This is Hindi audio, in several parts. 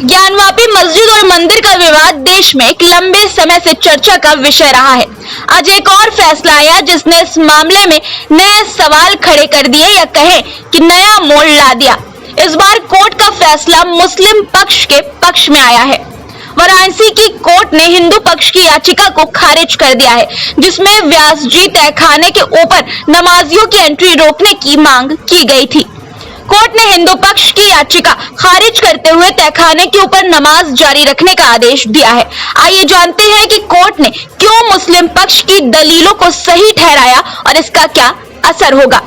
ज्ञानवापी मस्जिद और मंदिर का विवाद देश में एक लंबे समय से चर्चा का विषय रहा है। आज एक और फैसला आया जिसने इस मामले में नए सवाल खड़े कर दिए या कहें कि नया मोड़ ला दिया। इस बार कोर्ट का फैसला मुस्लिम पक्ष के पक्ष में आया है। वाराणसी की कोर्ट ने हिंदू पक्ष की याचिका को खारिज कर दिया है, जिसमें व्यास जी तहखाने के ऊपर नमाजियों की एंट्री रोकने की मांग की गई थी। कोर्ट ने हिंदू पक्ष की याचिका खारिज करते हुए तहखाने के ऊपर नमाज जारी रखने का आदेश दिया है। आइए जानते हैं कि कोर्ट ने क्यों मुस्लिम पक्ष की दलीलों को सही ठहराया और इसका क्या असर होगा।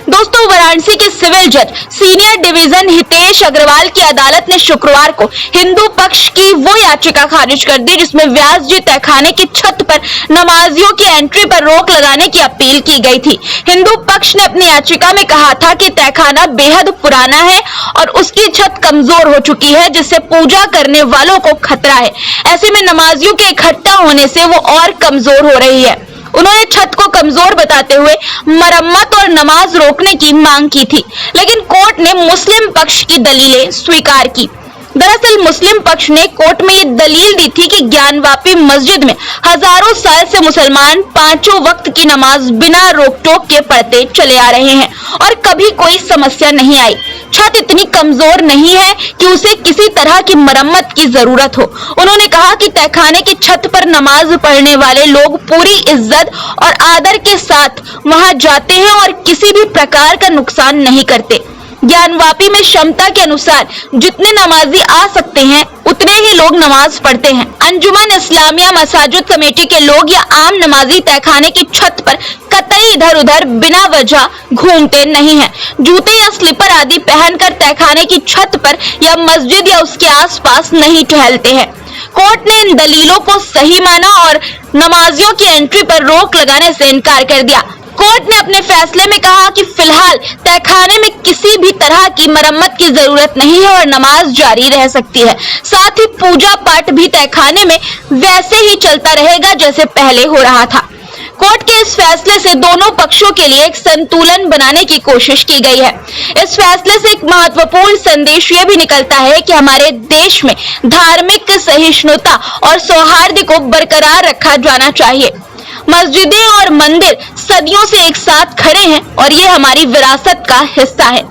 दोस्तों, वाराणसी के सिविल जज सीनियर डिवीजन हितेश अग्रवाल की अदालत ने शुक्रवार को हिंदू पक्ष की वो याचिका खारिज कर दी जिसमें व्यास जी तहखाने की छत पर नमाजियों की एंट्री पर रोक लगाने की अपील की गई थी। हिंदू पक्ष ने अपनी याचिका में कहा था कि तहखाना बेहद पुराना है और उसकी छत कमजोर हो चुकी है, जिससे पूजा करने वालों को खतरा है। ऐसे में नमाजियों के इकट्ठा होने से वो और कमजोर हो रही है। उन्होंने छत को कमजोर बताते हुए मरम्मत और नमाज रोकने की मांग की थी, लेकिन कोर्ट ने मुस्लिम पक्ष की दलीलें स्वीकार की। दरअसल मुस्लिम पक्ष ने कोर्ट में ये दलील दी थी कि ज्ञानवापी मस्जिद में हजारों साल से मुसलमान पांचों वक्त की नमाज बिना रोक टोक के पढ़ते चले आ रहे हैं और कभी कोई समस्या नहीं आई। छत इतनी कमजोर नहीं है कि उसे किसी तरह की मरम्मत की जरूरत हो। उन्होंने कहा कि तहखाने की छत पर नमाज पढ़ने वाले लोग पूरी इज्जत और आदर के साथ वहां जाते हैं और किसी भी प्रकार का नुकसान नहीं करते। ज्ञानवापी में क्षमता के अनुसार जितने नमाजी आ सकते हैं उतने ही लोग नमाज पढ़ते हैं। अंजुमन इस्लामिया मसाजिद कमेटी के लोग या आम नमाजी तहखाने की छत पर कतई इधर उधर बिना वजह घूमते नहीं हैं। जूते या स्लीपर आदि पहनकर तहखाने की छत पर या मस्जिद या उसके आसपास नहीं टहलते हैं। कोर्ट ने इन दलीलों को सही माना और नमाजियों की एंट्री पर रोक लगाने से इनकार कर दिया। कोर्ट ने अपने फैसले में कहा कि फिलहाल तहखाने में किसी भी तरह की मरम्मत की जरूरत नहीं है और नमाज जारी रह सकती है। साथ ही पूजा पाठ भी तहखाने में वैसे ही चलता रहेगा जैसे पहले हो रहा था। कोर्ट के इस फैसले से दोनों पक्षों के लिए एक संतुलन बनाने की कोशिश की गई है। इस फैसले से एक महत्वपूर्ण संदेश ये भी निकलता है कि हमारे देश में धार्मिक सहिष्णुता और सौहार्द को बरकरार रखा जाना चाहिए। मस्जिदें और मंदिर सदियों से एक साथ खड़े हैं और ये हमारी विरासत का हिस्सा है।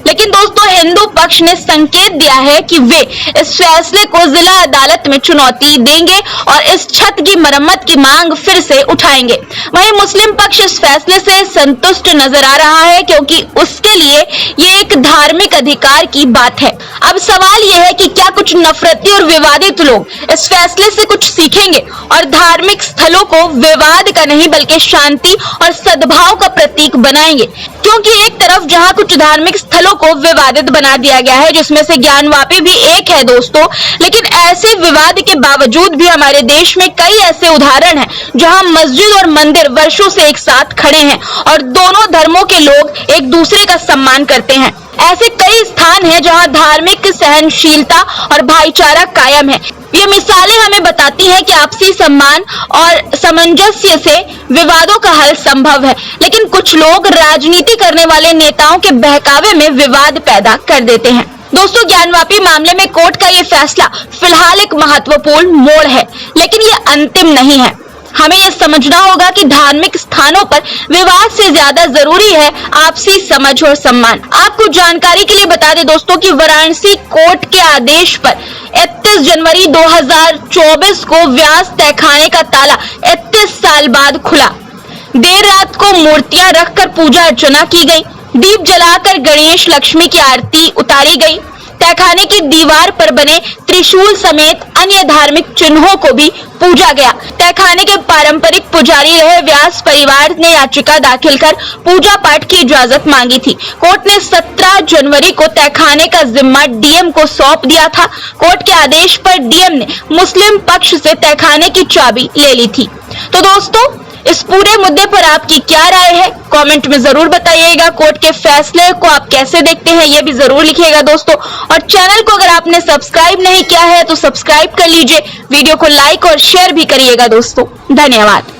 लेकिन दोस्तों, हिंदू पक्ष ने संकेत दिया है कि वे इस फैसले को जिला अदालत में चुनौती देंगे और इस छत की मरम्मत की मांग फिर से उठाएंगे। वहीं मुस्लिम पक्ष इस फैसले से संतुष्ट नजर आ रहा है क्योंकि उसके लिए ये एक धार्मिक अधिकार की बात है। अब सवाल यह है कि क्या कुछ नफरती और विवादित लोग इस फैसले से कुछ सीखेंगे और धार्मिक स्थलों को विवाद का नहीं बल्कि शांति और सद्भाव का प्रतीक बनाएंगे। क्योंकि एक तरफ जहां कुछ धार्मिक स्थलों को विवादित बना दिया गया है, जिसमें से ज्ञानवापी भी एक है दोस्तों, लेकिन ऐसे विवाद के बावजूद भी हमारे देश में कई ऐसे उदाहरण हैं जहां मस्जिद और मंदिर वर्षों से एक साथ खड़े हैं और दोनों धर्मों के लोग एक दूसरे का सम्मान करते हैं। ऐसे कई स्थान हैं जहां धार्मिक सहनशीलता और भाईचारा कायम है। ये मिसालें हमें बताती हैं कि आपसी सम्मान और सामंजस्य से विवादों का हल संभव है, लेकिन कुछ लोग राजनीति करने वाले नेताओं के बहकावे में विवाद पैदा कर देते हैं। दोस्तों, ज्ञानवापी मामले में कोर्ट का ये फैसला फिलहाल एक महत्वपूर्ण मोड़ है, लेकिन ये अंतिम नहीं है। हमें यह समझना होगा कि धार्मिक स्थानों पर विवाद से ज्यादा जरूरी है आपसी समझ और सम्मान। आपको जानकारी के लिए बता दें दोस्तों कि वाराणसी कोर्ट के आदेश पर 31 जनवरी 2024 को व्यास तहखाने का ताला 31 साल बाद खुला। देर रात को मूर्तियां रखकर पूजा अर्चना की गई, दीप जलाकर गणेश लक्ष्मी की आरती उतारी गई। तहखाने की दीवार पर बने त्रिशूल समेत अन्य धार्मिक चिन्हों को भी पूजा गया। तहखाने के पारंपरिक पुजारी रहे व्यास परिवार ने याचिका दाखिल कर पूजा पाठ की इजाजत मांगी थी। कोर्ट ने 17 जनवरी को तहखाने का जिम्मा डीएम को सौंप दिया था। कोर्ट के आदेश पर डीएम ने मुस्लिम पक्ष से तहखाने की चाबी ले ली थी। तो दोस्तों, इस पूरे मुद्दे पर आपकी क्या राय है, कमेंट में जरूर बताइएगा। कोर्ट के फैसले को आप कैसे देखते हैं ये भी जरूर लिखिएगा दोस्तों। और चैनल को अगर आपने सब्सक्राइब नहीं किया है तो सब्सक्राइब कर लीजिए। वीडियो को लाइक और शेयर भी करिएगा दोस्तों। धन्यवाद।